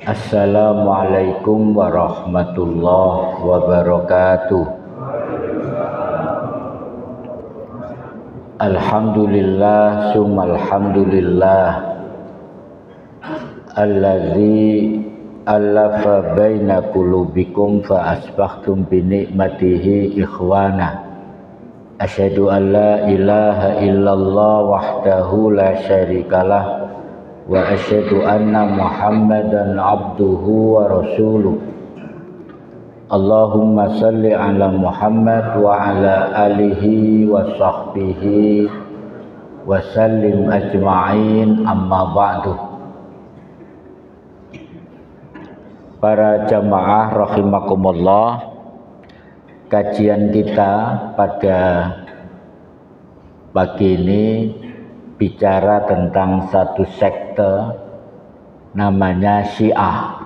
Assalamualaikum warahmatullahi wabarakatuh. Alhamdulillah summa alhamdulillah allazi alafa baina qulubikum fa asbahtum bi ni'matihi ikhwana. Asyhadu an la ilaha illallah wahdahu la syarikalah wa asyhadu anna Muhammadan abduhu wa rasuluh. Allahumma salli ala Muhammad wa ala alihi wa sahbihi wa sallim ajma'in, amma ba'du. Para jamaah rahimakumullah, kajian kita pada pagi ini bicara tentang satu sekte namanya Syiah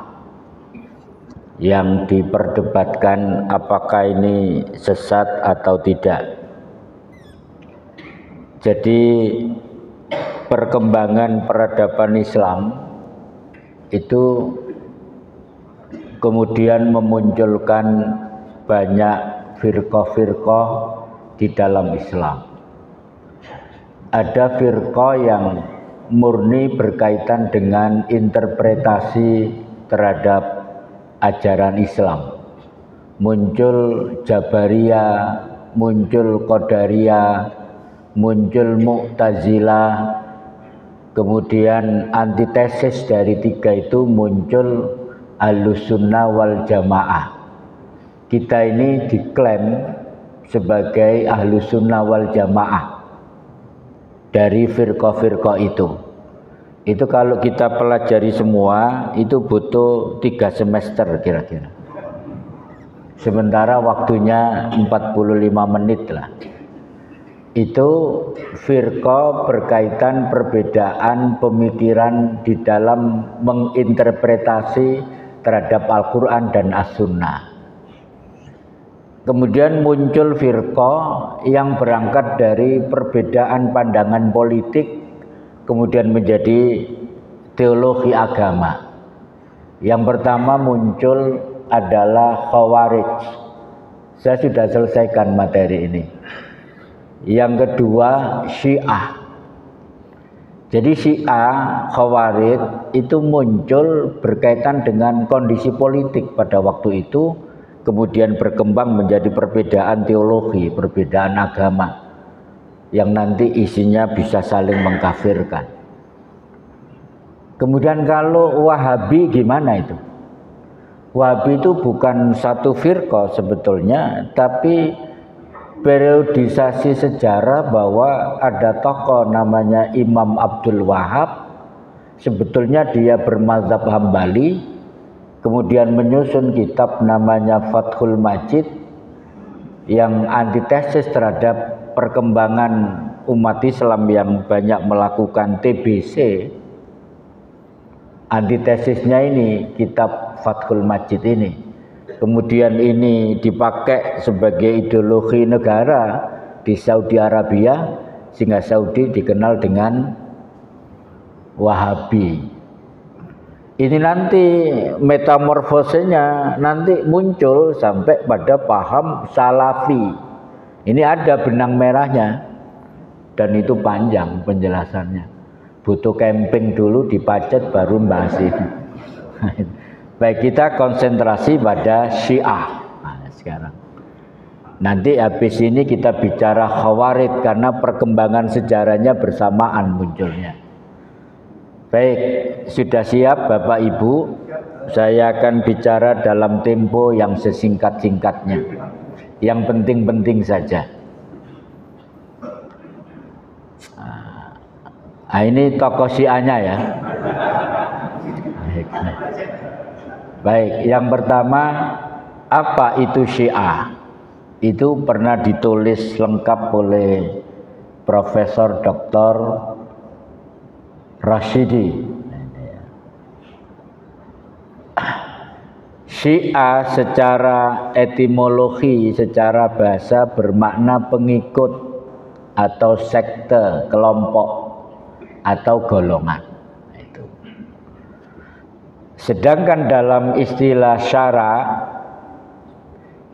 yang diperdebatkan apakah ini sesat atau tidak. Jadi perkembangan peradaban Islam itu kemudian memunculkan banyak firqah-firqah di dalam Islam. Ada firqah yang murni berkaitan dengan interpretasi terhadap ajaran Islam. Muncul Jabariyah, muncul Qadariyah, muncul Mu'tazilah, kemudian antitesis dari tiga itu muncul Ahlussunnah wal Jamaah. Kita ini diklaim sebagai Ahlussunnah wal Jamaah dari firqah-firqah itu. Itu kalau kita pelajari semua itu butuh 3 semester kira-kira. Sementara waktunya 45 menit lah. Itu firqah berkaitan perbedaan pemikiran di dalam menginterpretasi terhadap Al-Quran dan As-Sunnah. Kemudian muncul firqah yang berangkat dari perbedaan pandangan politik, kemudian menjadi teologi agama. Yang pertama muncul adalah Khawarij. Saya sudah selesaikan materi ini. Yang kedua Syiah. Jadi Syiah, Khawarij itu muncul berkaitan dengan kondisi politik pada waktu itu, kemudian berkembang menjadi perbedaan teologi, perbedaan agama yang nanti isinya bisa saling mengkafirkan. Kemudian kalau Wahabi gimana itu? Wahabi itu bukan satu firqah sebetulnya, tapi periodisasi sejarah bahwa ada tokoh namanya Imam Abdul Wahab. Sebetulnya dia bermazhab Hambali, kemudian menyusun kitab namanya Fathul Majid yang antitesis terhadap perkembangan umat Islam yang banyak melakukan TBC. Antitesisnya ini kitab Fathul Majid ini. Kemudian ini dipakai sebagai ideologi negara di Saudi Arabia, sehingga Saudi dikenal dengan Wahabi. Ini nanti metamorfosenya nanti muncul sampai pada paham Salafi. Ini ada benang merahnya dan itu panjang penjelasannya. Butuh camping dulu di Pacet baru bahas ini. Baik, kita konsentrasi pada Syiah. Nah, sekarang. Nanti habis ini kita bicara Khawarij karena perkembangan sejarahnya bersamaan munculnya. Baik, sudah siap Bapak Ibu? Saya akan bicara dalam tempo yang sesingkat-singkatnya. Yang penting-penting saja. Nah, ini tokoh Syiahnya ya. Baik, yang pertama, apa itu Syiah? Itu pernah ditulis lengkap oleh Profesor Dr. Rashidi. Syiah secara etimologi, secara bahasa bermakna pengikut atau sekte, kelompok atau golongan. Sedangkan dalam istilah syara,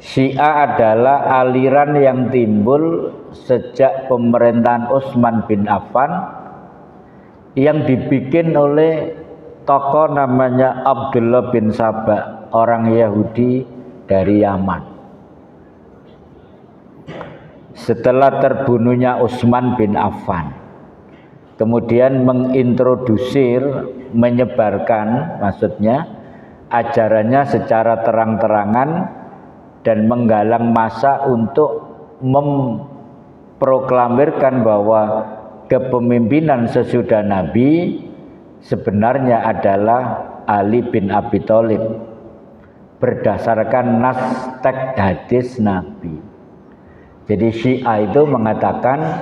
Syiah adalah aliran yang timbul sejak pemerintahan Utsman bin Affan yang dibikin oleh tokoh namanya Abdullah bin Saba, orang Yahudi dari Yaman. Setelah terbunuhnya Utsman bin Affan, kemudian mengintrodusir, menyebarkan, maksudnya ajarannya secara terang-terangan dan menggalang massa untuk memproklamirkan bahwa kepemimpinan sesudah Nabi sebenarnya adalah Ali bin Abi Thalib berdasarkan nas teks hadis Nabi. Jadi Syiah itu mengatakan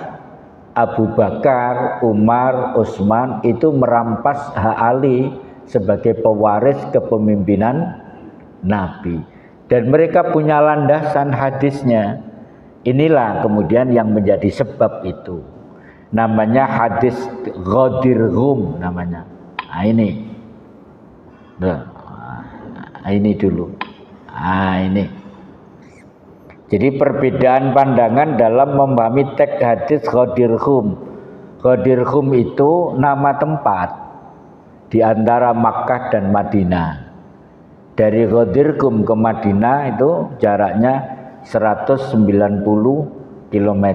Abu Bakar, Umar, Utsman itu merampas hak Ali sebagai pewaris kepemimpinan Nabi. Dan mereka punya landasan hadisnya. Inilah kemudian yang menjadi sebab itu. Namanya hadis Ghadir Rum namanya. Nah, ini. Nah, ini dulu. Nah, ini. Jadi perbedaan pandangan dalam memahami teks hadis Ghadir Rum. Ghadir Rum itu nama tempat di antara Makkah dan Madinah. Dari Ghadir Rum ke Madinah itu jaraknya 190 km.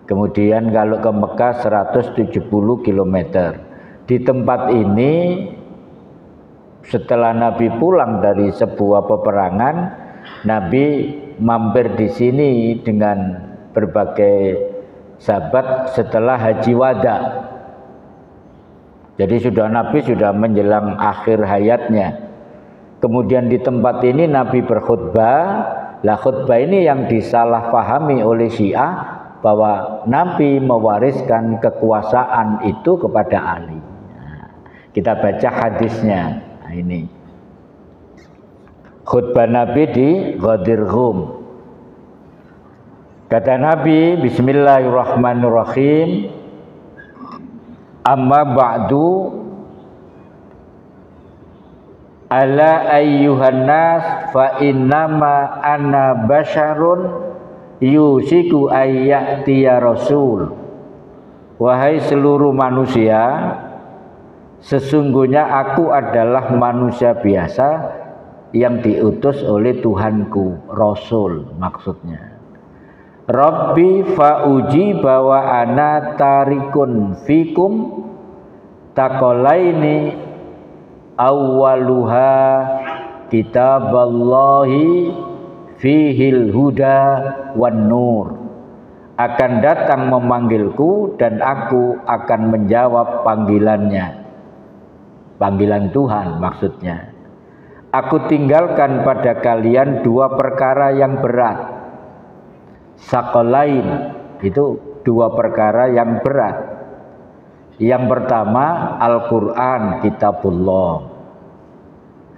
Kemudian kalau ke Mekah 170 km. Di tempat ini setelah Nabi pulang dari sebuah peperangan, Nabi mampir di sini dengan berbagai sahabat setelah haji wada. Jadi Nabi sudah menjelang akhir hayatnya. Kemudian di tempat ini Nabi berkhutbah. Lah khutbah ini yang disalahpahami oleh Syiah bahwa Nabi mewariskan kekuasaan itu kepada Ali. Nah, kita baca hadisnya. Nah, ini khutbah Nabi di Ghadir Rum. Kata Nabi, Bismillahirrahmanirrahim. Amma ba'du, ala ayyuhan nas fa innama ana basyarun yusiku ayyatiya rasul. Wahai seluruh manusia, sesungguhnya aku adalah manusia biasa yang diutus oleh Tuhanku, rasul maksudnya. Rabbi fauji bahwa ana tarikun fikum taqalaini awwaluha kitaballahi fihil huda wan nur. Akan datang memanggilku dan aku akan menjawab panggilannya. Panggilan Tuhan maksudnya. Aku tinggalkan pada kalian dua perkara yang berat. Sakolain itu dua perkara yang berat. Yang pertama Al-Quran, kitabullah.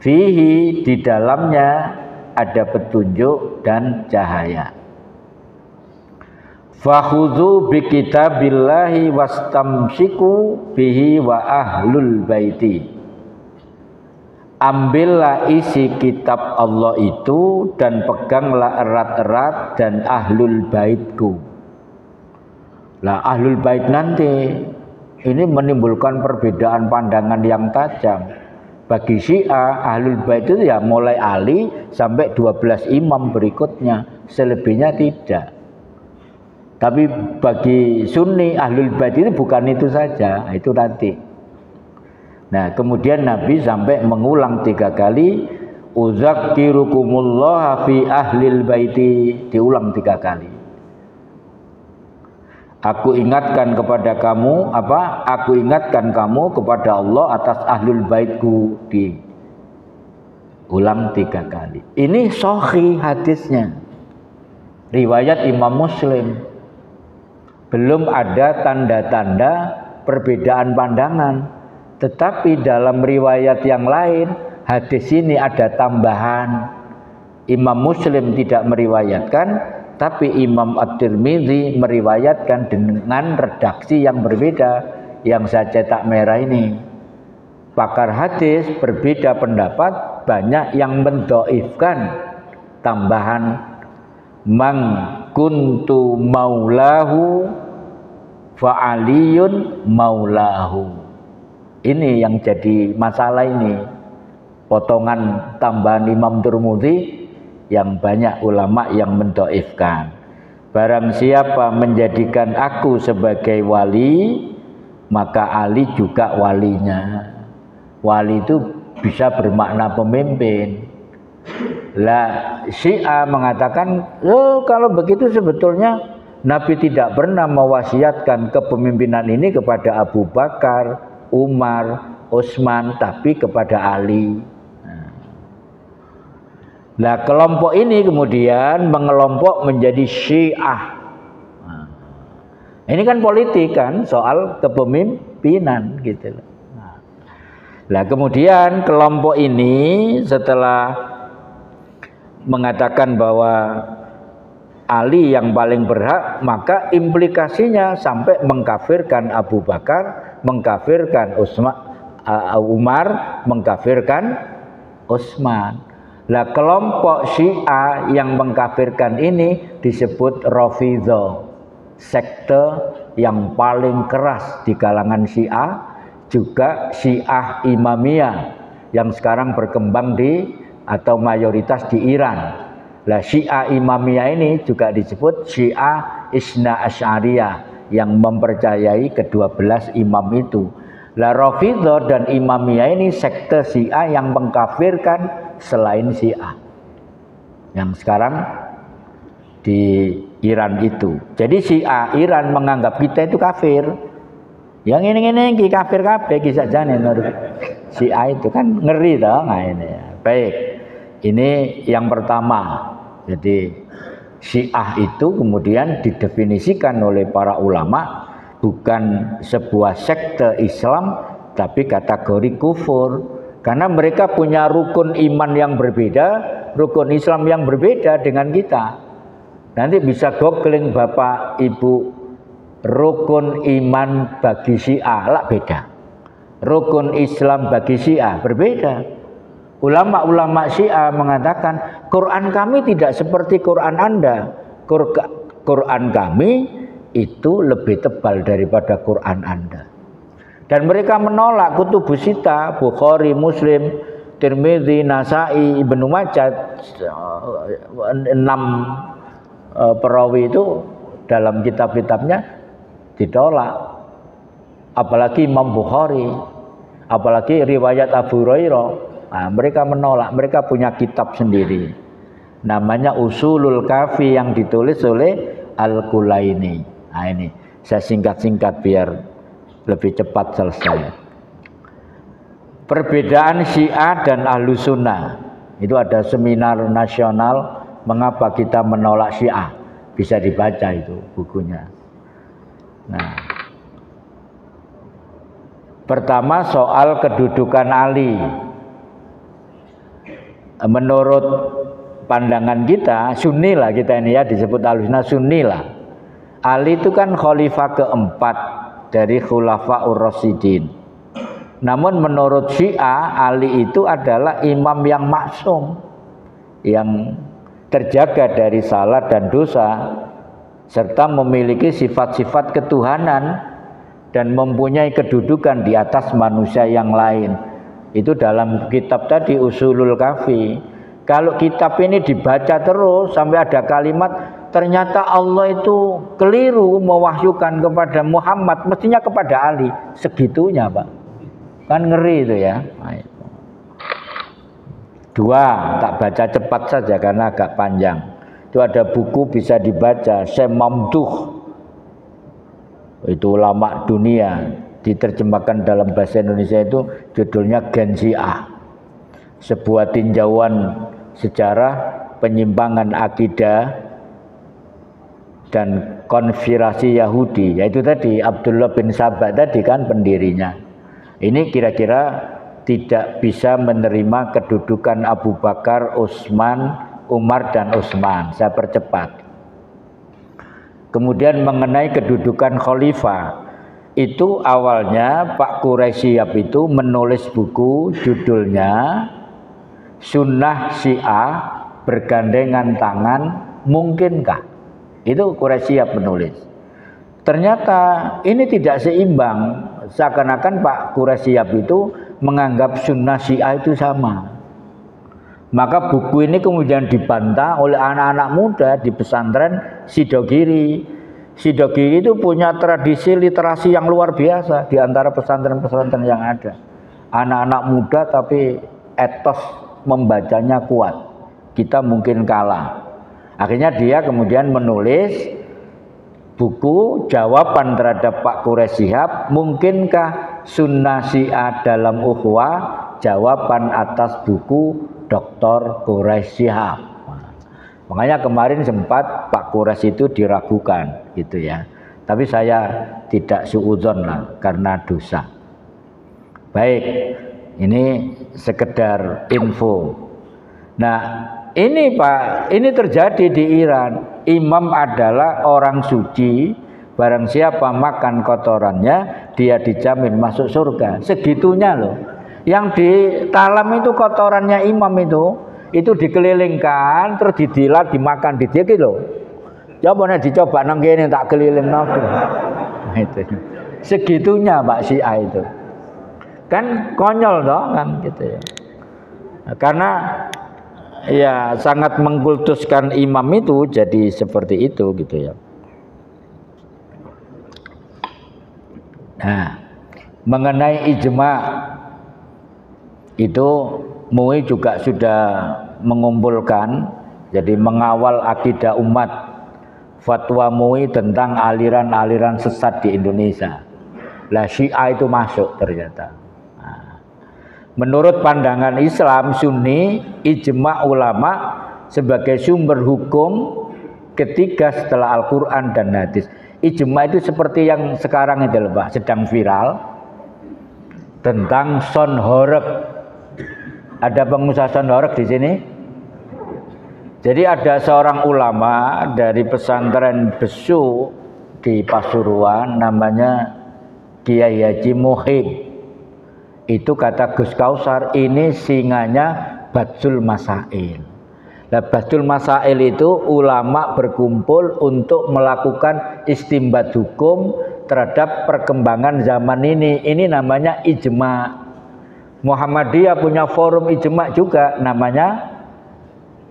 Fihi, di dalamnya ada petunjuk dan cahaya. Fakhudhu bi kitabillahi wastamsiku bihi wa ahlul baiti. Ambillah isi kitab Allah itu dan peganglah erat-erat dan ahlul baitku. Lah ahlul bait nanti ini menimbulkan perbedaan pandangan yang tajam. Bagi Syiah, ahlul bait itu ya mulai Ali sampai 12 imam berikutnya, selebihnya tidak. Tapi bagi Sunni, ahlul bait itu bukan itu saja, itu nanti. Nah, kemudian Nabi sampai mengulang 3 kali, uzakkirukumullah fi ahlil baiti, diulang 3 kali. Aku ingatkan kepada kamu Aku ingatkan kamu kepada Allah atas ahlul baitku, diulang 3 kali. Ini sahih hadisnya, riwayat Imam Muslim. Belum ada tanda-tanda perbedaan pandangan. Tetapi dalam riwayat yang lain, hadis ini ada tambahan. Imam Muslim tidak meriwayatkan, tapi Imam At-Tirmidzi meriwayatkan dengan redaksi yang berbeda yang saya cetak merah ini. pakar hadis berbeda pendapat, banyak yang mendhaifkan tambahan mang kuntu maulahu fa aliyun maulahu. Ini yang jadi masalah ini. Potongan tambahan Imam Tirmidzi yang banyak ulama yang mendhaifkan. Barang siapa menjadikan aku sebagai wali, maka Ali juga walinya. Wali itu bisa bermakna pemimpin. Lah Syiah mengatakan, kalau begitu sebetulnya Nabi tidak pernah mewasiatkan kepemimpinan ini kepada Abu Bakar, Umar, Utsman, tapi kepada Ali. Nah, kelompok ini kemudian mengelompok menjadi Syiah. Ini kan politik kan, soal kepemimpinan gitu. Nah, kemudian kelompok ini setelah mengatakan bahwa Ali yang paling berhak, maka implikasinya sampai mengkafirkan Abu Bakar, mengkafirkan Umar, mengkafirkan Utsman. Nah, kelompok Syiah yang mengkafirkan ini disebut Rafidhah, sekte yang paling keras di kalangan Syiah, juga Syiah Imamiyah yang sekarang berkembang di atau mayoritas di Iran. Nah, Syiah Imamiyah ini juga disebut Syiah Isna Asy'ariyah yang mempercayai ke-12 imam itu. Nah, Rafidhah dan Imamiyah ini sekte Syiah yang mengkafirkan selain Syiah yang sekarang di Iran itu. Jadi Syiah Iran menganggap kita itu kafir. Yang ini kafir kabeh ki sakjane menurut Syiah itu kan ngeri toh. Nah ini. Baik. Ini yang pertama. Jadi Syiah itu kemudian didefinisikan oleh para ulama bukan sebuah sekte Islam tapi kategori kufur, karena mereka punya rukun iman yang berbeda, rukun Islam yang berbeda dengan kita. Nanti bisa googling Bapak Ibu, rukun iman bagi Syiah lah beda, rukun Islam bagi Syiah berbeda. Ulama-ulama Syiah mengatakan Quran kami tidak seperti Quran Anda. Quran kami itu lebih tebal daripada Quran Anda. Dan mereka menolak kutubus sita, Bukhari, Muslim, Tirmidzi, Nasai, Ibnu Majah, 6 perawi itu dalam kitab-kitabnya ditolak. Apalagi Imam Bukhari, apalagi riwayat Abu Hurairah. Nah, mereka menolak, mereka punya kitab sendiri. Namanya Usulul Kafi yang ditulis oleh Al-Kulaini. Nah ini, saya singkat-singkat biar lebih cepat selesai. Perbedaan Syiah dan Ahlus Sunnah. Itu ada seminar nasional mengapa kita menolak Syiah. Bisa dibaca itu bukunya. Nah, pertama soal kedudukan Ali. Menurut pandangan kita, Sunni lah kita ini ya, disebut Ahlus-Sunnah Sunni lah. Ali itu kan khalifah keempat dari Khulafaur Rasyidin. Namun menurut Syiah, Ali itu adalah imam yang maksum, yang terjaga dari salah dan dosa, serta memiliki sifat-sifat ketuhanan dan mempunyai kedudukan di atas manusia yang lain. Itu dalam kitab tadi Usulul Kafi. Kalau kitab ini dibaca terus sampai ada kalimat ternyata Allah itu keliru mewahyukan kepada Muhammad, mestinya kepada Ali. Segitunya Pak, kan ngeri itu ya. Dua, tak baca cepat saja karena agak panjang. Itu ada buku bisa dibaca, Syekh Mamduh, itu ulama dunia, diterjemahkan dalam bahasa Indonesia itu judulnya Gen Syiah, sebuah tinjauan sejarah penyimpangan akidah dan konspirasi Yahudi, yaitu tadi Abdullah bin Sabah tadi kan pendirinya. Ini kira-kira tidak bisa menerima kedudukan Abu Bakar, Utsman, Umar dan Utsman. Saya percepat. Kemudian mengenai kedudukan khalifah, itu awalnya Pak Quraisyihab itu menulis buku judulnya Sunnah Syiah Bergandengan Tangan Mungkinkah? Itu Quraisyihab menulis. Ternyata ini tidak seimbang. Seakan-akan Pak Quraisyihab itu menganggap Sunnah Syiah itu sama. Maka buku ini kemudian dibantah oleh anak-anak muda di pesantren Sidogiri. Sidogiri itu punya tradisi literasi yang luar biasa di antara pesantren-pesantren yang ada. Anak-anak muda tapi etos membacanya kuat. Kita mungkin kalah. Akhirnya dia kemudian menulis buku jawaban terhadap Pak Quraisyihab, mungkinkah Sunnah Syiah dalam ukhuwah? Jawaban atas buku Dr. Quraisyihab. Makanya kemarin sempat Pak Quraisy itu diragukan gitu ya. Tapi saya tidak suudzon lah karena dosa. Baik, ini sekedar info. Nah, ini Pak, ini terjadi di Iran. Imam adalah orang suci, barang siapa makan kotorannya dia dijamin masuk surga. Segitunya loh. Yang di talam itu kotorannya imam itu dikelilingkan terus didilat dimakan dia gitu. Coba dicoba nang kene tak keliling nang. Itu. Segitunya Pak Syiah itu. Kan konyol toh kan gitu ya. Karena ya sangat mengkultuskan imam itu jadi seperti itu gitu ya. Nah, mengenai ijma itu MUI juga sudah mengumpulkan, jadi mengawal akidah umat, fatwa MUI tentang aliran-aliran sesat di Indonesia. Lah Syiah itu masuk ternyata. Nah, menurut pandangan Islam Sunni, ijma ulama sebagai sumber hukum ketiga setelah Al-Quran dan hadis. Ijma itu seperti yang sekarang itu Pak, sedang viral tentang son horeg. Ada pengusaha son horeg di sini. Jadi ada seorang ulama dari pesantren Besu di Pasuruan namanya Kiai Haji Muhib. Itu kata Gus Kausar, ini singanya Badsul Masail. Nah, Badsul Masail itu ulama berkumpul untuk melakukan istimbat hukum terhadap perkembangan zaman ini. Ini namanya ijma. Muhammadiyah punya forum ijma juga namanya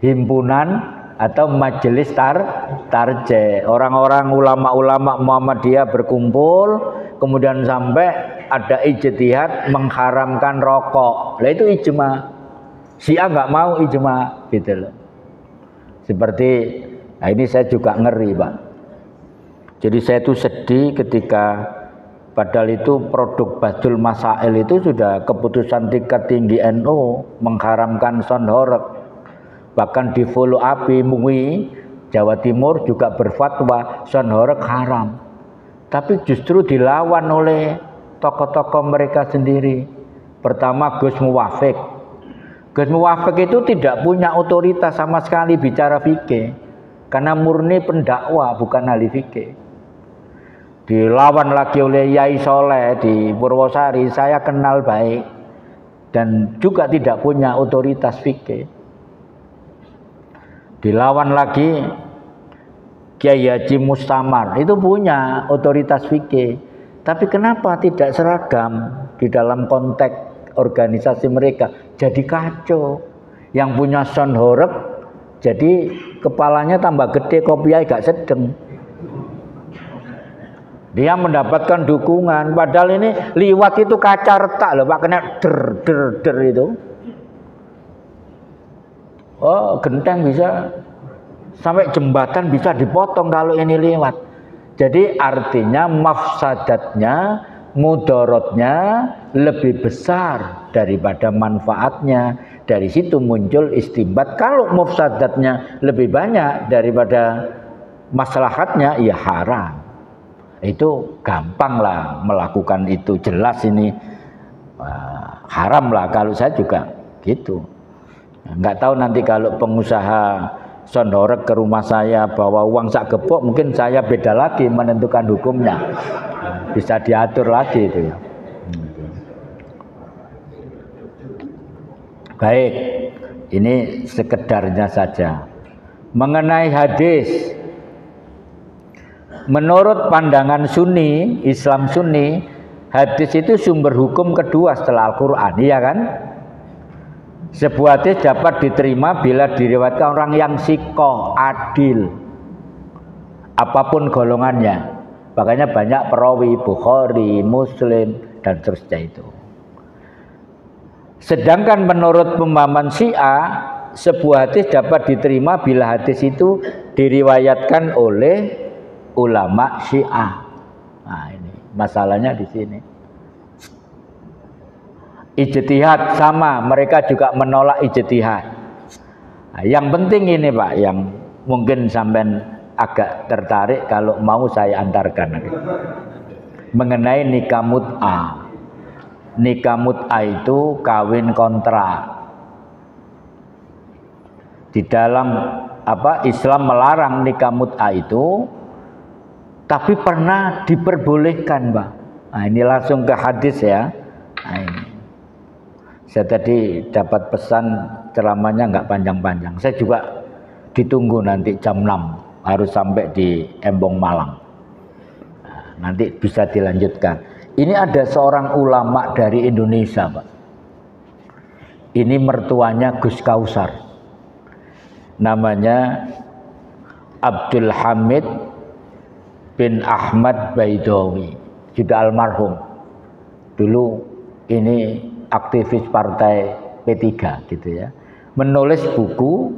himpunan atau majelis tarjih. Orang-orang ulama-ulama Muhammadiyah berkumpul kemudian sampai ada ijtihad mengharamkan rokok. Lah itu ijma. Syiah nggak mau ijma gitu loh. Seperti nah ini saya juga ngeri Pak. Jadi saya itu sedih ketika padahal itu produk Badsul Masail itu sudah keputusan tingkat tinggi NU mengharamkan son horeg. Bahkan di follow up MUI Jawa Timur juga berfatwa son horeg haram. Tapi justru dilawan oleh tokoh-tokoh mereka sendiri. Pertama Gus Muwafiq. Gus Muwafiq itu tidak punya otoritas sama sekali bicara fikih. Karena murni pendakwa bukan ahli fikih. Dilawan lagi oleh Yai Soleh di Purwosari, saya kenal baik dan juga tidak punya otoritas fikih. Dilawan lagi Kiai Haji Mustamar, itu punya otoritas fikih, tapi kenapa tidak seragam di dalam konteks organisasi mereka? Jadi kacau. Yang punya son horeg jadi kepalanya tambah gede, kopiah gak sedeng. Dia mendapatkan dukungan, padahal ini liwat itu kaca retak loh Pak, kena der itu. Oh, genteng bisa sampai jembatan bisa dipotong kalau ini lewat. Jadi artinya mafsadatnya, mudaratnya lebih besar daripada manfaatnya. Dari situ muncul istimbat. Kalau mafsadatnya lebih banyak daripada maslahatnya, ya haram. Itu gampang lah melakukan itu, jelas ini haram lah. Kalau saya juga gitu. Nggak tahu nanti kalau pengusaha son horeg ke rumah saya bawa uang sak gepok, mungkin saya beda lagi menentukan hukumnya. bisa diatur lagi itu ya. Baik, ini sekedarnya saja. Mengenai hadis, menurut pandangan Sunni, Islam Sunni, hadis itu sumber hukum kedua setelah Al-Quran, iya kan? Sebuah hadis dapat diterima bila diriwayatkan orang yang sikoh, adil, apapun golongannya. Makanya banyak perawi Bukhari, Muslim, dan seterusnya itu. Sedangkan menurut pemahaman Syiah, sebuah hadis dapat diterima bila hadis itu diriwayatkan oleh ulama Syiah. Nah, ini masalahnya di sini. Ijtihad sama, mereka juga menolak ijtihad. Nah, yang penting ini Pak, yang mungkin sampean agak tertarik kalau mau saya antarkan mengenai nikah mut'ah. Nikah mut'ah itu kawin kontrak. Di dalam Islam melarang nikah mut'ah itu, tapi pernah diperbolehkan, Pak. Nah, ini langsung ke hadis ya. Nah, ini. Saya tadi dapat pesan ceramahnya nggak panjang-panjang. Saya juga ditunggu nanti jam 6 harus sampai di Embong Malang. Nah, nanti bisa dilanjutkan. Ini ada seorang ulama dari Indonesia, Pak. Ini mertuanya Gus Kausar. Namanya Abdul Hamid bin Ahmad Baidawi. Sudah almarhum. Dulu ini aktivis partai P3 gitu ya. Menulis buku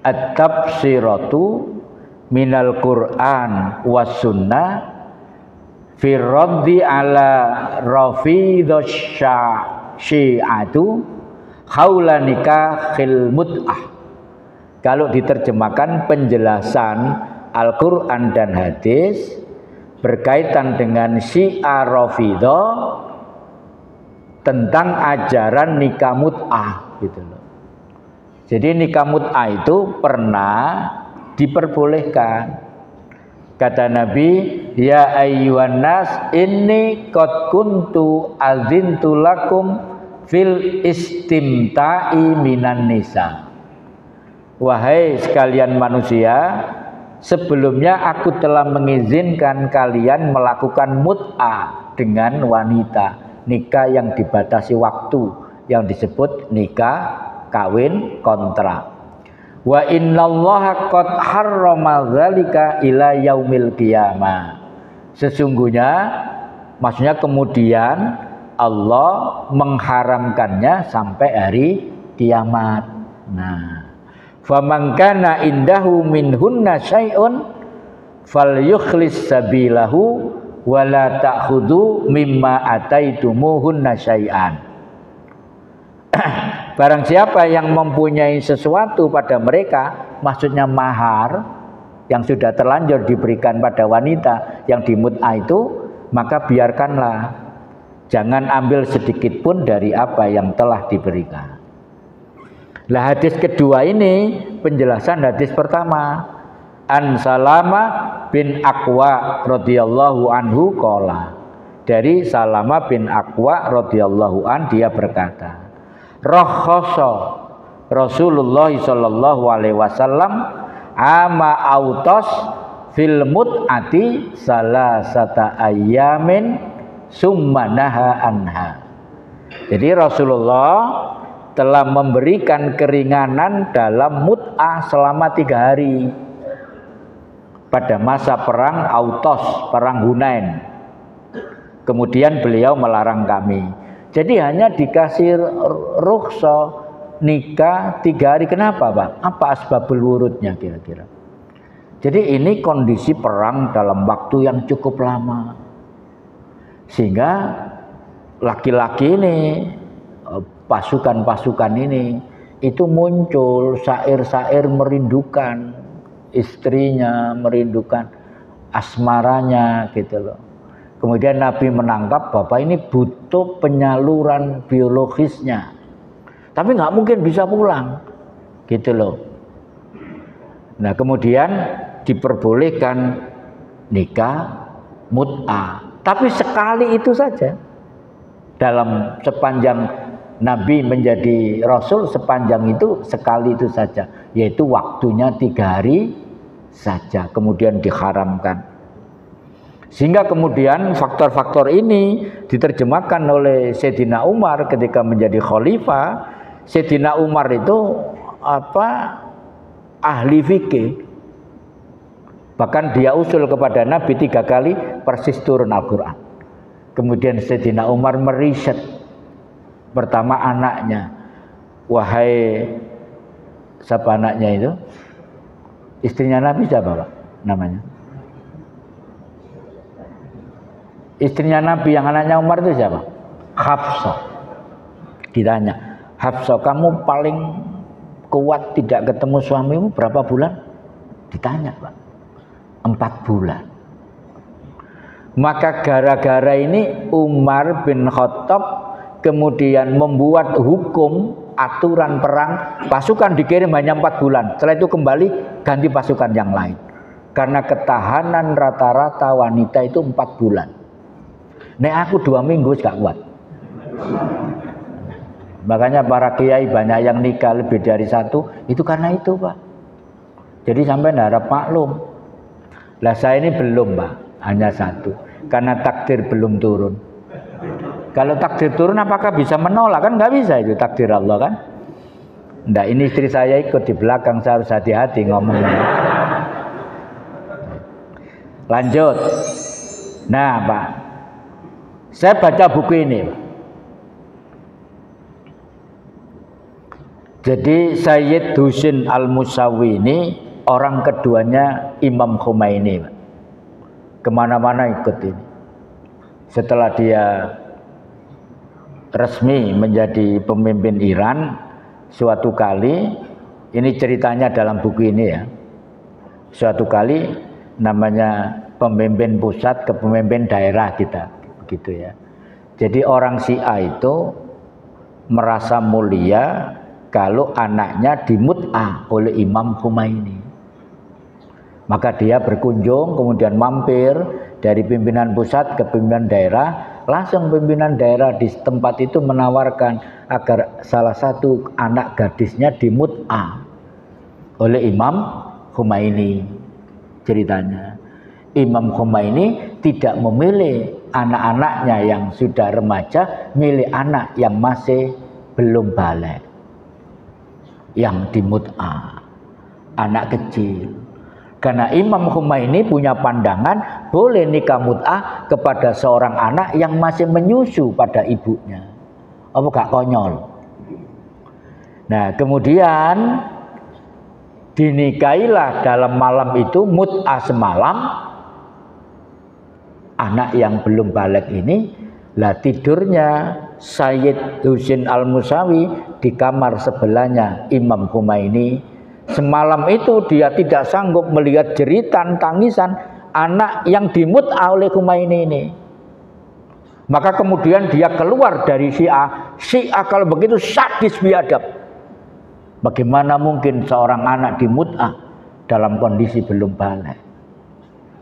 At-Tafsiratu Minal Quran was Sunnah Firraddi ala Rafidhus Syi'atu Haula nikahil mut'ah. Kalau diterjemahkan penjelasan Al-Quran dan hadis berkaitan dengan Syiah Rafidhah tentang ajaran nikah mut'ah gitu loh. Jadi nikah mut'ah itu pernah diperbolehkan. Kata Nabi, ya ayyuhan nas inni qad kuntu azintu lakum fil istimta'i minan nisa. Wahai sekalian manusia, sebelumnya aku telah mengizinkan kalian melakukan mut'ah dengan wanita, nikah yang dibatasi waktu, yang disebut nikah kawin kontrak. Wa innallaha qad harrama dzalika ila yaumil qiyamah. Sesungguhnya maksudnya kemudian Allah mengharamkannya sampai hari kiamat. Nah, faman kana indahu minhunna syai'un falyukhlis sabilahu wa la ta'khudhu mimma ataitumuhunna syai'an. Barang siapa yang mempunyai sesuatu pada mereka, maksudnya mahar yang sudah terlanjur diberikan pada wanita yang dimut'ah itu, maka biarkanlah, jangan ambil sedikit pun dari apa yang telah diberikan. Lah hadis kedua ini penjelasan hadis pertama. An Salama bin Aqwa radhiyallahu anhu qala. Dari Salama bin Aqwa radhiyallahu an dia berkata, rakhasa Rasulullah sallallahu alaihi wasallam ama autos fil mut'ati salasata ayyamin summa naha anha. Jadi Rasulullah telah memberikan keringanan dalam mut'ah selama 3 hari pada masa perang Autos, perang Hunain. Kemudian beliau melarang kami. Jadi hanya dikasih rukhsah nikah 3 hari. Kenapa, Pak? Apa asbabul wurudnya kira-kira? Jadi ini kondisi perang dalam waktu yang cukup lama. Sehingga laki-laki ini, pasukan-pasukan ini, itu muncul syair-syair merindukan istrinya, merindukan asmaranya gitu loh. Kemudian Nabi menangkap bapak ini butuh penyaluran biologisnya, tapi nggak mungkin bisa pulang, gitu loh. Nah kemudian diperbolehkan nikah mut'ah Tapi sekali itu saja. Dalam sepanjang Nabi menjadi Rasul, sepanjang itu sekali itu saja. Yaitu waktunya 3 hari saja. Kemudian diharamkan. Sehingga kemudian faktor-faktor ini diterjemahkan oleh Sayyidina Umar ketika menjadi khalifah. Sayyidina Umar itu ahli fikih. Bahkan dia usul kepada Nabi 3 kali persis turun Al-Quran. Kemudian Sayyidina Umar meriset. Pertama anaknya. Wahai, siapa anaknya itu? Istrinya Nabi siapa Pak namanya? Istrinya Nabi yang anaknya Umar itu siapa? Hafsah. Ditanya, Hafsah, kamu paling kuat tidak ketemu suamimu berapa bulan? Ditanya Pak. 4 bulan. Maka gara-gara ini Umar bin Khattab kemudian membuat hukum aturan perang, pasukan dikirim hanya 4 bulan. Setelah itu kembali ganti pasukan yang lain. Karena ketahanan rata-rata wanita itu 4 bulan. Nek aku 2 minggu gak kuat. Makanya para kiai banyak yang nikah lebih dari 1 itu karena itu Pak. Jadi sampai harap maklum. Lah saya ini belum Pak, hanya 1. Karena takdir belum turun. Kalau takdir turun apakah bisa menolak? Kan nggak bisa, itu takdir Allah kan. Nggak, ini istri saya ikut di belakang, saya harus hati-hati ngomongnya. Lanjut. Nah Pak, saya baca buku ini. Jadi Sayyid Husain Al-Musawi ini orang keduanya Imam Khomeini. Kemana-mana ikut ini. Setelah dia resmi menjadi pemimpin Iran, suatu kali, ini ceritanya dalam buku ini ya. Suatu kali namanya pemimpin pusat ke pemimpin daerah kita, gitu ya. Jadi orang Syiah itu merasa mulia kalau anaknya dimut'ah oleh Imam Khomeini. Maka dia berkunjung, kemudian mampir dari pimpinan pusat ke pimpinan daerah. Langsung pimpinan daerah di tempat itu menawarkan agar salah satu anak gadisnya dimut'ah oleh Imam Khomeini. Ceritanya, Imam Khomeini tidak memilih anak-anaknya yang sudah remaja, milih anak yang masih belum balik, yang dimut'ah, anak kecil. Karena Imam Khomeini punya pandangan boleh nikah mut'ah kepada seorang anak yang masih menyusu pada ibunya. Apa gak konyol? Nah kemudian dinikahilah dalam malam itu mut'ah semalam anak yang belum balik ini. Lah tidurnya Sayyid Husain Al-Musawi di kamar sebelahnya Imam Khomeini. Semalam itu dia tidak sanggup melihat jeritan tangisan anak yang dimut'ah oleh Khomeini ini. Maka kemudian dia keluar dari Syiah. Syiah kalau begitu sadis biadab. Bagaimana mungkin seorang anak dimut'ah dalam kondisi belum balik?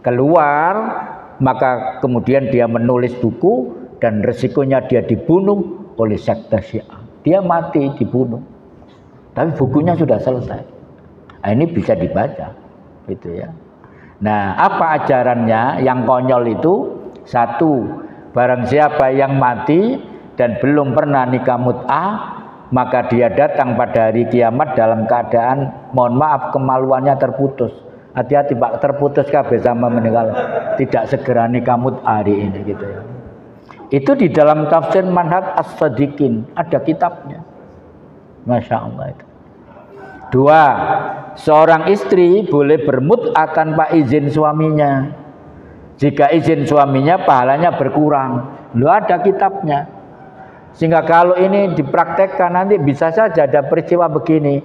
Keluar, maka kemudian dia menulis buku dan resikonya dia dibunuh oleh sekte Syiah. Dia mati dibunuh. Tapi bukunya sudah selesai. Nah, ini bisa dibaca, gitu ya. Nah, apa ajarannya yang konyol itu? 1, barang siapa yang mati dan belum pernah nikah mut'ah, maka dia datang pada hari kiamat dalam keadaan, mohon maaf, kemaluannya terputus. Hati-hati Pak, terputus kabeh sama meninggal, tidak segera nikah mut'ah hari ini, gitu ya. Itu di dalam tafsir Manhaj As-Sadiqin, ada kitabnya. Masya Allah itu. 2, seorang istri boleh bermut'ah tanpa izin suaminya. Jika izin suaminya pahalanya berkurang. Lu ada kitabnya. Sehingga kalau ini dipraktekkan nanti bisa saja ada peristiwa begini.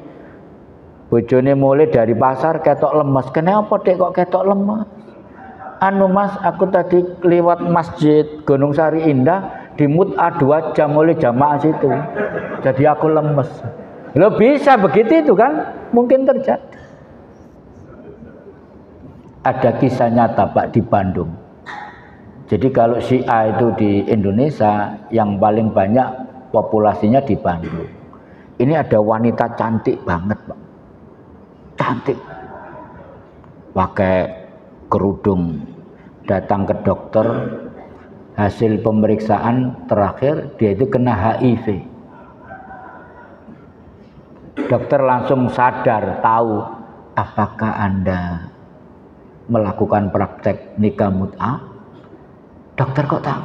Bojone mulai dari pasar ketok lemes. Kenapa dek kok ketok lemes? Anu Mas, aku tadi lewat masjid Gunung Sari Indah dimut'ah 2 jam oleh jamaah situ. Jadi aku lemes. Lo bisa begitu itu kan? Mungkin terjadi. Ada kisah nyata Pak di Bandung. Jadi kalau Syiah itu di Indonesia yang paling banyak populasinya di Bandung. Ini ada wanita cantik banget, Pak. Cantik. Pakai kerudung, datang ke dokter, hasil pemeriksaan terakhir dia itu kena HIV. Dokter langsung sadar, tahu apakah Anda melakukan praktek nikah mut'ah. Dokter kok tahu?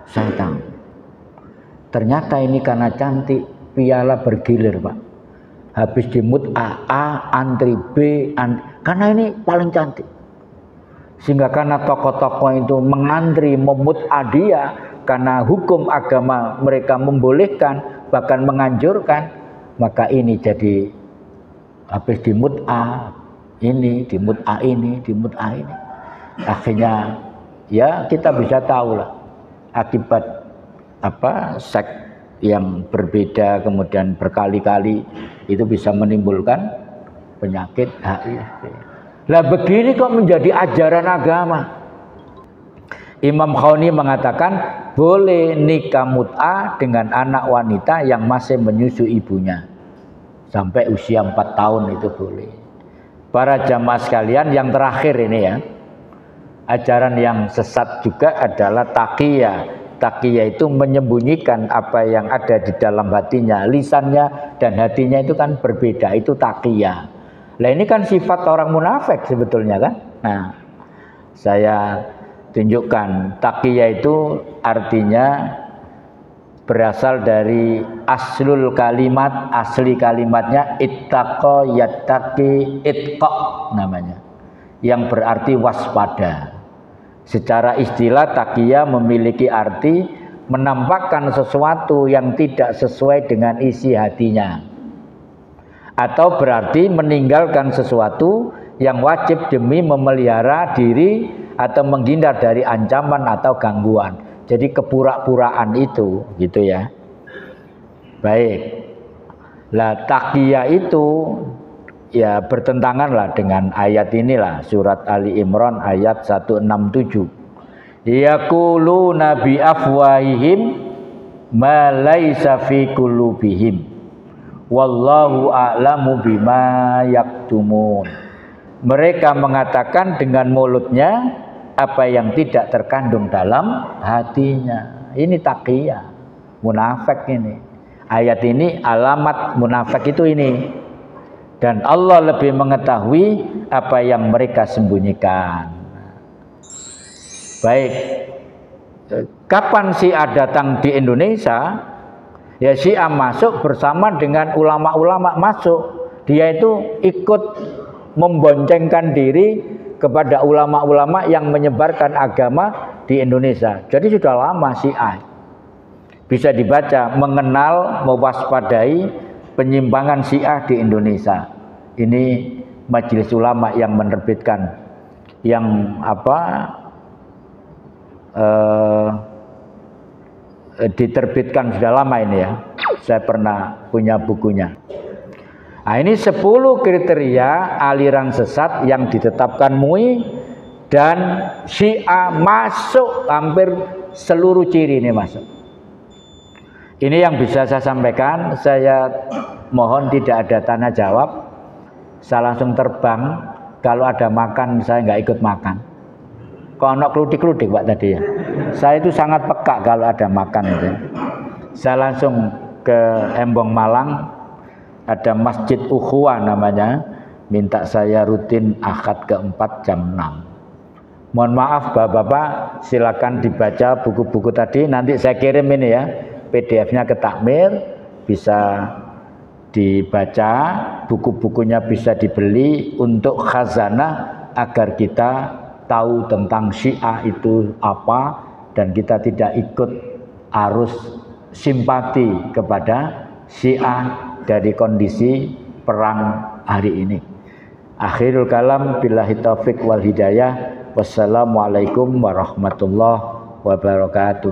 Saya tahu. Ternyata ini karena cantik, piala bergilir, Pak. Habis di mut'ah A, antri B, karena ini paling cantik. Sehingga karena tokoh-tokoh itu mengantri memut'ah dia, karena hukum agama mereka membolehkan, bahkan menganjurkan, maka ini jadi habis di mut'ah ini, di mut'ah ini, di mut'ah ini. Akhirnya ya kita bisa tahu lah akibat seks yang berbeda kemudian berkali-kali itu bisa menimbulkan penyakit HIV. Lah begini kok menjadi ajaran agama. Imam Khaoni mengatakan boleh nikah mut'ah dengan anak wanita yang masih menyusu ibunya sampai usia 4 tahun itu boleh. Para jamaah sekalian, yang terakhir ini ya, ajaran yang sesat juga adalah taqiyah. Taqiyah itu menyembunyikan apa yang ada di dalam hatinya, lisannya dan hatinya itu kan berbeda, itu taqiyah. Nah ini kan sifat orang munafik sebetulnya kan. Nah, saya tunjukkan taqiyah itu artinya berasal dari aslul kalimat, asli kalimatnya ittaqa yattaqi itqa namanya, yang berarti waspada. Secara istilah taqiyah memiliki arti menampakkan sesuatu yang tidak sesuai dengan isi hatinya, atau berarti meninggalkan sesuatu yang wajib demi memelihara diri atau menghindar dari ancaman atau gangguan. Jadi kepura-puraan itu gitu ya. Baik. Lah taqiyah itu ya bertentangan lah dengan ayat inilah, surat Ali Imran ayat 167. Yaquluna bi afwahihim ma laisa fi qulubihim wallahu a'lamu bima yaktumun. Mereka mengatakan dengan mulutnya apa yang tidak terkandung dalam hatinya. Ini taqiyah, munafik ini. Ayat ini alamat munafik itu ini. Dan Allah lebih mengetahui apa yang mereka sembunyikan. Baik, kapan Syiah datang di Indonesia? Ya Syiah masuk bersama dengan ulama-ulama masuk. Dia itu ikut memboncengkan diri kepada ulama-ulama yang menyebarkan agama di Indonesia. Jadi sudah lama Syiah. Bisa dibaca, mengenal, mewaspadai penyimpangan Syiah di Indonesia. Ini majelis ulama yang menerbitkan, yang diterbitkan sudah lama ini ya. Saya pernah punya bukunya. Nah, ini 10 kriteria aliran sesat yang ditetapkan MUI, dan Syiah masuk hampir seluruh ciri ini masuk. Ini yang bisa saya sampaikan. Saya mohon tidak ada tanya jawab. Saya langsung terbang. Kalau ada makan saya nggak ikut makan. Kok anak kludik-kludik Pak tadi ya. Saya itu sangat peka kalau ada makan itu. Saya langsung ke Embong Malang. Ada Masjid Ukhuwah namanya, minta saya rutin Ahad keempat jam 6. Mohon maaf Bapak-bapak, silakan dibaca buku-buku tadi, nanti saya kirim ini ya, PDF-nya ke Takmir, bisa dibaca, buku-bukunya bisa dibeli untuk khazanah agar kita tahu tentang Syiah itu apa dan kita tidak ikut arus simpati kepada Syiah dari kondisi perang hari ini. Akhirul kalam, billahi taufik wal hidayah. Wassalamualaikum warahmatullahi wabarakatuh.